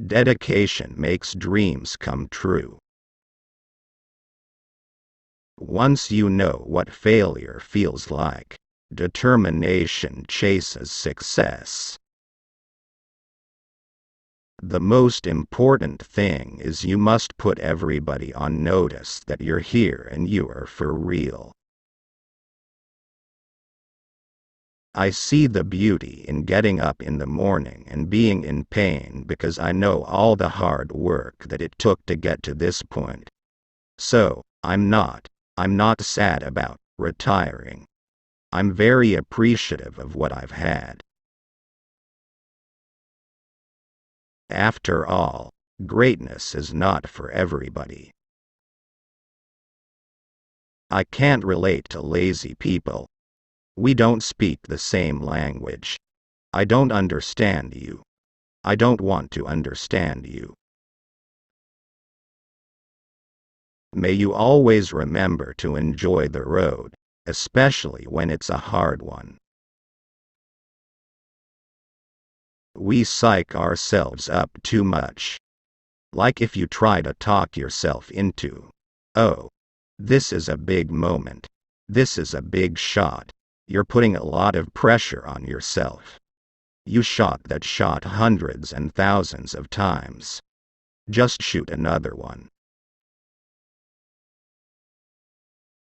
Dedication makes dreams come true. Once you know what failure feels like, determination chases success. The most important thing is you must put everybody on notice that you're here and you are for real. I see the beauty in getting up in the morning and being in pain because I know all the hard work that it took to get to this point. So, I'm not sad about retiring. I'm very appreciative of what I've had. After all, greatness is not for everybody. I can't relate to lazy people. We don't speak the same language. I don't understand you. I don't want to understand you. May you always remember to enjoy the road, especially when it's a hard one. We psych ourselves up too much. Like if you try to talk yourself into, oh, this is a big moment, this is a big shot, you're putting a lot of pressure on yourself. You shot that shot hundreds and thousands of times. Just shoot another one.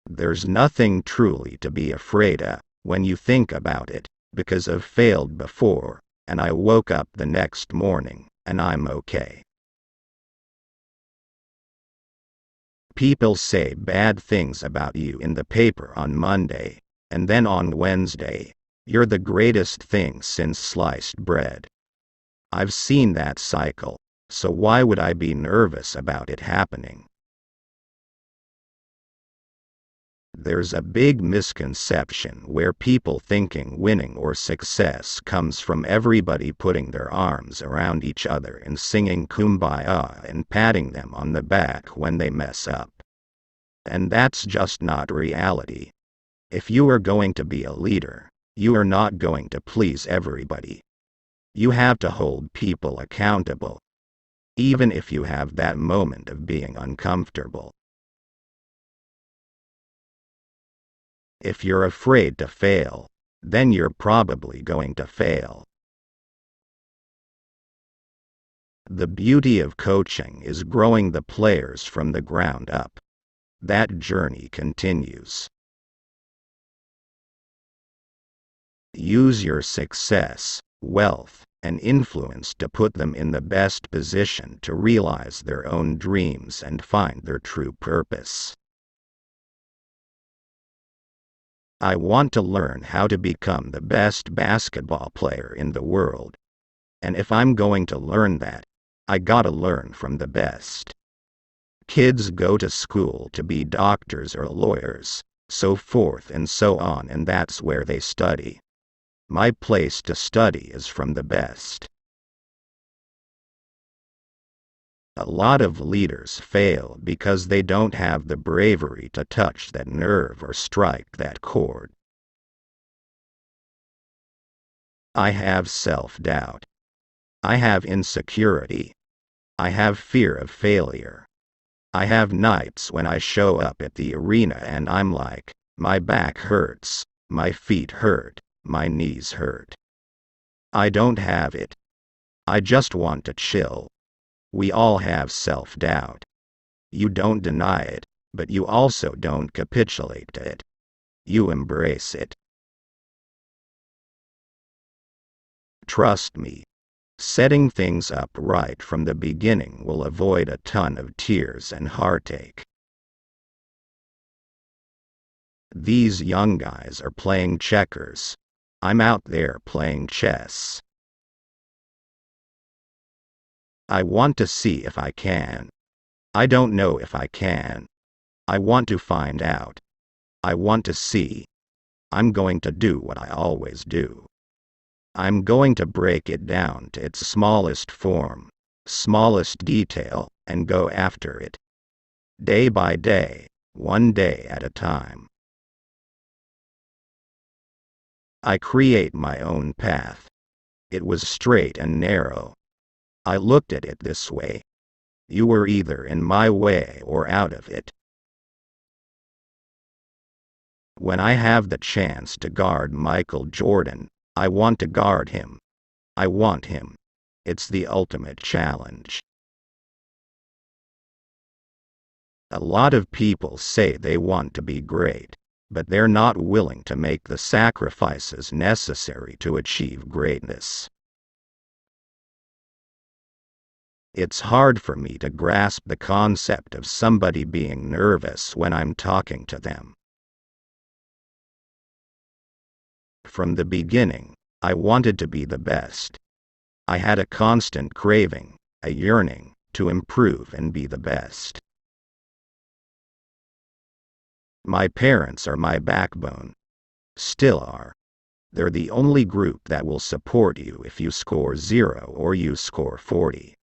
There's nothing truly to be afraid of when you think about it, because I've failed before, and I woke up the next morning, and I'm okay. People say bad things about you in the paper on Monday, and then on Wednesday, you're the greatest thing since sliced bread. I've seen that cycle, so why would I be nervous about it happening? There's a big misconception where people thinking winning or success comes from everybody putting their arms around each other and singing Kumbaya and patting them on the back when they mess up. And that's just not reality. If you are going to be a leader, you are not going to please everybody. You have to hold people accountable, even if you have that moment of being uncomfortable. If you're afraid to fail, then you're probably going to fail. The beauty of coaching is growing the players from the ground up. That journey continues. Use your success, wealth, and influence to put them in the best position to realize their own dreams and find their true purpose. I want to learn how to become the best basketball player in the world. And if I'm going to learn that, I gotta learn from the best. Kids go to school to be doctors or lawyers, so forth and so on, and that's where they study. My place to study is from the best. A lot of leaders fail because they don't have the bravery to touch that nerve or strike that chord. I have self-doubt. I have insecurity. I have fear of failure. I have nights when I show up at the arena and I'm like, my back hurts, my feet hurt, my knees hurt. I don't have it. I just want to chill. We all have self-doubt. You don't deny it, but you also don't capitulate to it. You embrace it. Trust me. Setting things up right from the beginning will avoid a ton of tears and heartache. These young guys are playing checkers. I'm out there playing chess. I want to see if I can. I don't know if I can. I want to find out. I want to see. I'm going to do what I always do. I'm going to break it down to its smallest form, smallest detail, and go after it. Day by day, one day at a time. I create my own path. It was straight and narrow. I looked at it this way. You were either in my way or out of it. When I have the chance to guard Michael Jordan, I want to guard him. I want him. It's the ultimate challenge. A lot of people say they want to be great, but they're not willing to make the sacrifices necessary to achieve greatness. It's hard for me to grasp the concept of somebody being nervous when I'm talking to them. From the beginning, I wanted to be the best. I had a constant craving, a yearning, to improve and be the best. My parents are my backbone. Still are. They're the only group that will support you if you score 0 or you score 40.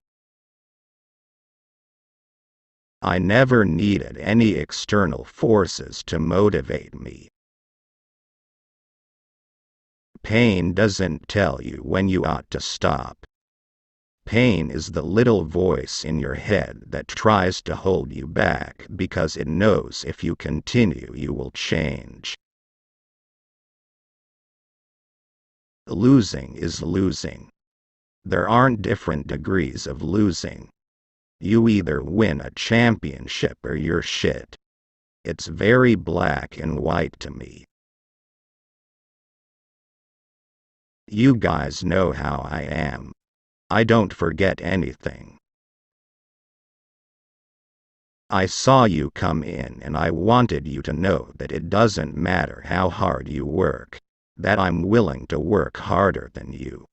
I never needed any external forces to motivate me. Pain doesn't tell you when you ought to stop. Pain is the little voice in your head that tries to hold you back because it knows if you continue you will change. Losing is losing. There aren't different degrees of losing. You either win a championship or you're shit. It's very black and white to me. You guys know how I am. I don't forget anything. I saw you come in and I wanted you to know that it doesn't matter how hard you work, that I'm willing to work harder than you.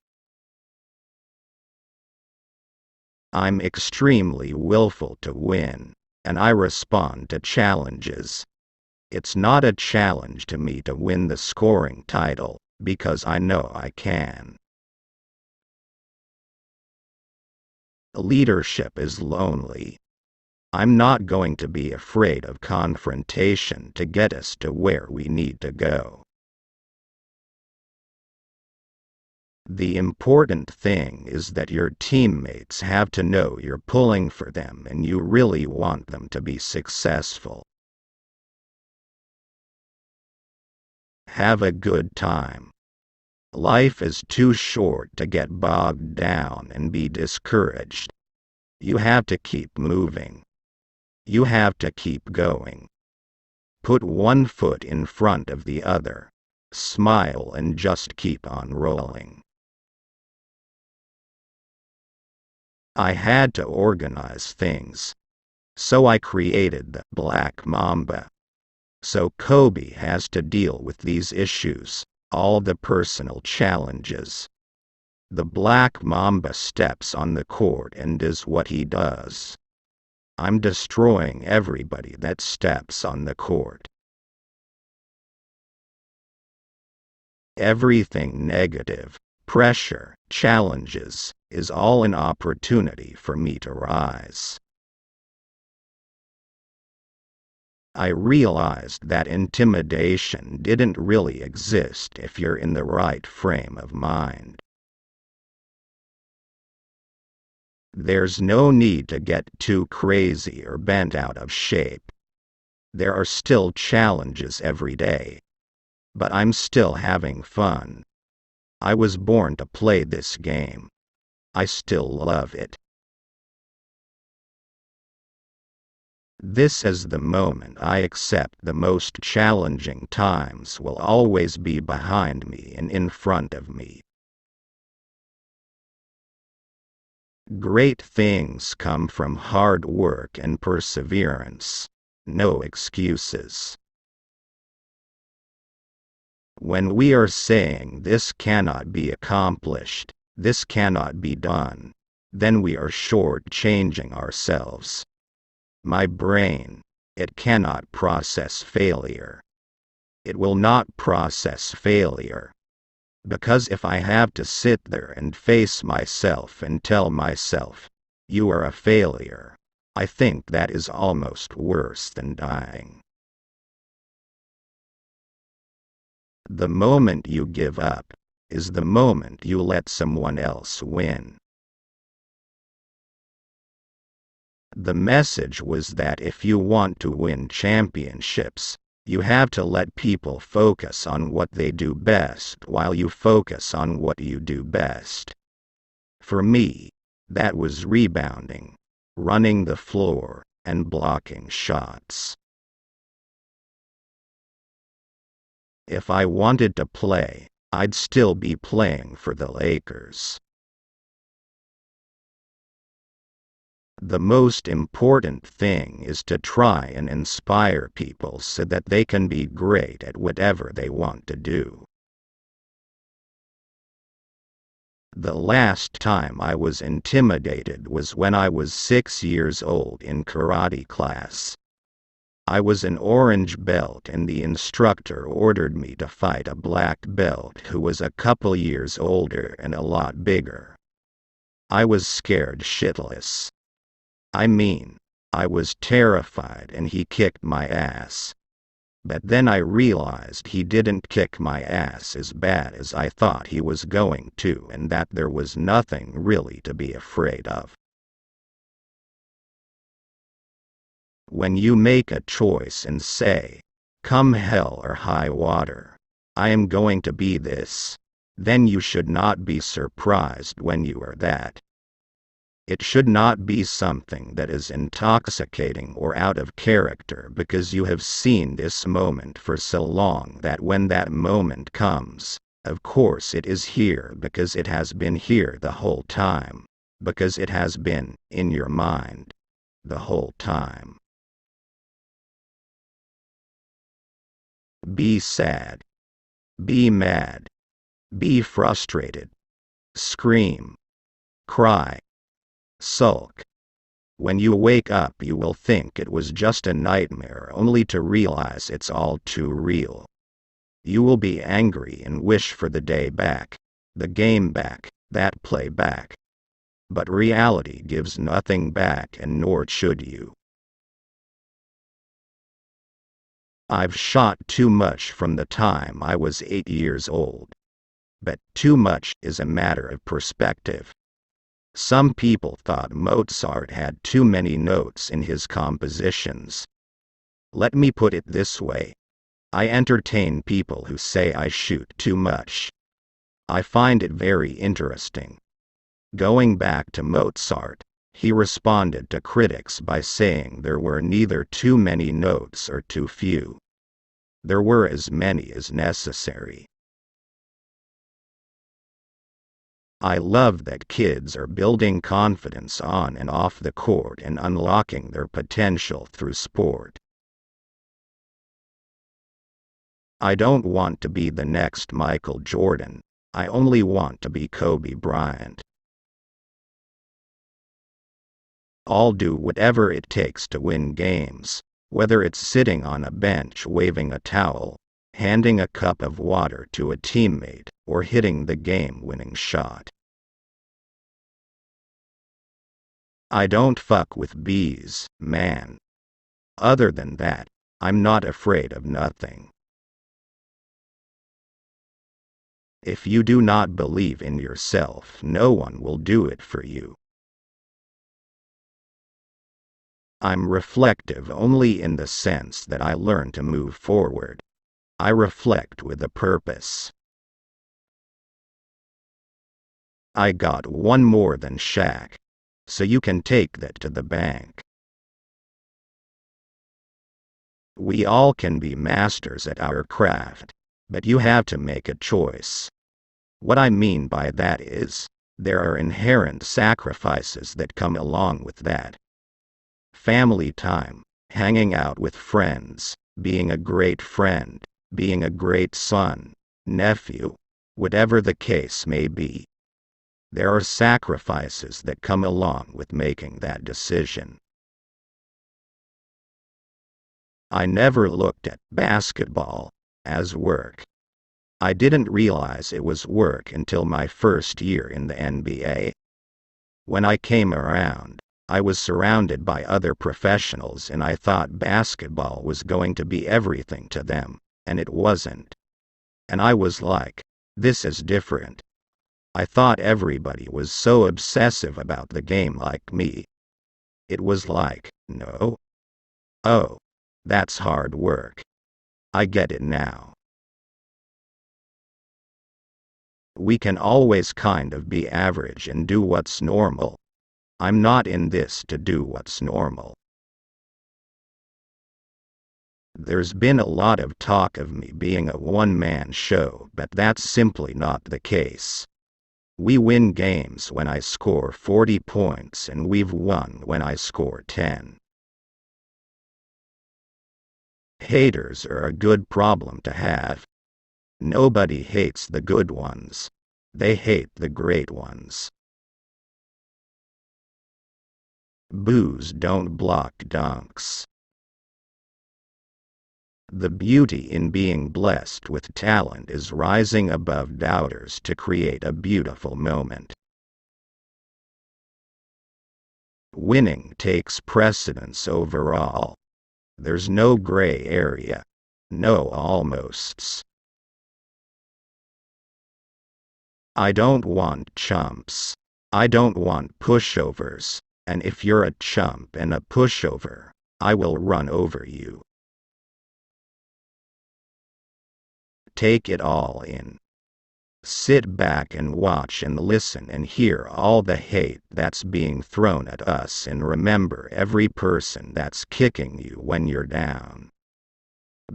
I'm extremely willful to win, and I respond to challenges. It's not a challenge to me to win the scoring title, because I know I can. Leadership is lonely. I'm not going to be afraid of confrontation to get us to where we need to go. The important thing is that your teammates have to know you're pulling for them and you really want them to be successful. Have a good time. Life is too short to get bogged down and be discouraged. You have to keep moving. You have to keep going. Put one foot in front of the other. Smile and just keep on rolling. I had to organize things. So I created the Black Mamba. So Kobe has to deal with these issues, all the personal challenges. The Black Mamba steps on the court and does what he does. I'm destroying everybody that steps on the court. Everything negative, pressure, challenges, is all an opportunity for me to rise. I realized that intimidation didn't really exist if you're in the right frame of mind. There's no need to get too crazy or bent out of shape. There are still challenges every day. But I'm still having fun. I was born to play this game. I still love it. This is the moment I accept the most challenging times will always be behind me and in front of me. Great things come from hard work and perseverance. No excuses. When we are saying this cannot be accomplished, this cannot be done, then we are short-changing ourselves. My brain, it cannot process failure. It will not process failure. Because if I have to sit there and face myself and tell myself, you are a failure, I think that is almost worse than dying. The moment you give up is the moment you let someone else win. The message was that if you want to win championships, you have to let people focus on what they do best while you focus on what you do best. For me, that was rebounding, running the floor, and blocking shots. If I wanted to play, I'd still be playing for the Lakers. The most important thing is to try and inspire people so that they can be great at whatever they want to do. The last time I was intimidated was when I was 6 years old in karate class. I was an orange belt and the instructor ordered me to fight a black belt who was a couple years older and a lot bigger. I was scared shitless. I was terrified and he kicked my ass. But then I realized he didn't kick my ass as bad as I thought he was going to and that there was nothing really to be afraid of. When you make a choice and say, "Come hell or high water, I am going to be this," then you should not be surprised when you are that. It should not be something that is intoxicating or out of character because you have seen this moment for so long that when that moment comes, of course it is here because it has been here the whole time, because it has been in your mind the whole time. Be sad. Be mad. Be frustrated. Scream. Cry. Sulk. When you wake up you will think it was just a nightmare only to realize it's all too real. You will be angry and wish for the day back, the game back, that play back. But reality gives nothing back and nor should you. I've shot too much from the time I was 8 years old. But too much is a matter of perspective. Some people thought Mozart had too many notes in his compositions. Let me put it this way. I entertain people who say I shoot too much. I find it very interesting. Going back to Mozart, he responded to critics by saying there were neither too many notes or too few. There were as many as necessary. I love that kids are building confidence on and off the court and unlocking their potential through sport. I don't want to be the next Michael Jordan, I only want to be Kobe Bryant. I'll do whatever it takes to win games, whether it's sitting on a bench waving a towel, handing a cup of water to a teammate, or hitting the game-winning shot. I don't fuck with bees, man. Other than that, I'm not afraid of nothing. If you do not believe in yourself, no one will do it for you. I'm reflective only in the sense that I learn to move forward. I reflect with a purpose. I got one more than Shaq, so you can take that to the bank. We all can be masters at our craft, but you have to make a choice. What I mean by that is, there are inherent sacrifices that come along with that. Family time, hanging out with friends, being a great friend, being a great son, nephew, whatever the case may be. There are sacrifices that come along with making that decision. I never looked at basketball as work. I didn't realize it was work until my first year in the NBA. When I came around, I was surrounded by other professionals and I thought basketball was going to be everything to them, and it wasn't. And I was like, this is different. I thought everybody was so obsessive about the game like me. It was like, no? Oh, that's hard work. I get it now. We can always kind of be average and do what's normal. I'm not in this to do what's normal. There's been a lot of talk of me being a one-man show, but that's simply not the case. We win games when I score 40 points, and we've won when I score 10. Haters are a good problem to have. Nobody hates the good ones. They hate the great ones. Boos don't block dunks. The beauty in being blessed with talent is rising above doubters to create a beautiful moment. Winning takes precedence over all. There's no gray area, no almosts. I don't want chumps. I don't want pushovers, and if you're a chump and a pushover, I will run over you. Take it all in. Sit back and watch and listen and hear all the hate that's being thrown at us, and remember every person that's kicking you when you're down.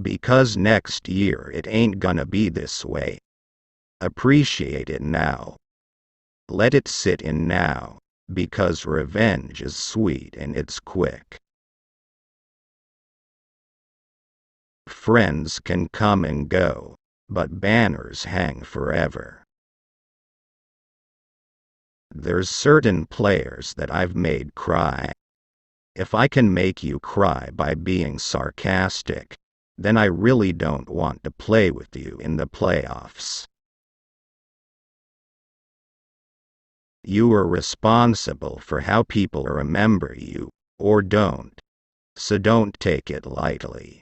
Because next year it ain't gonna be this way. Appreciate it now. Let it sit in now, because revenge is sweet and it's quick. Friends can come and go, but banners hang forever. There's certain players that I've made cry. If I can make you cry by being sarcastic, then I really don't want to play with you in the playoffs. You are responsible for how people remember you, or don't, so don't take it lightly.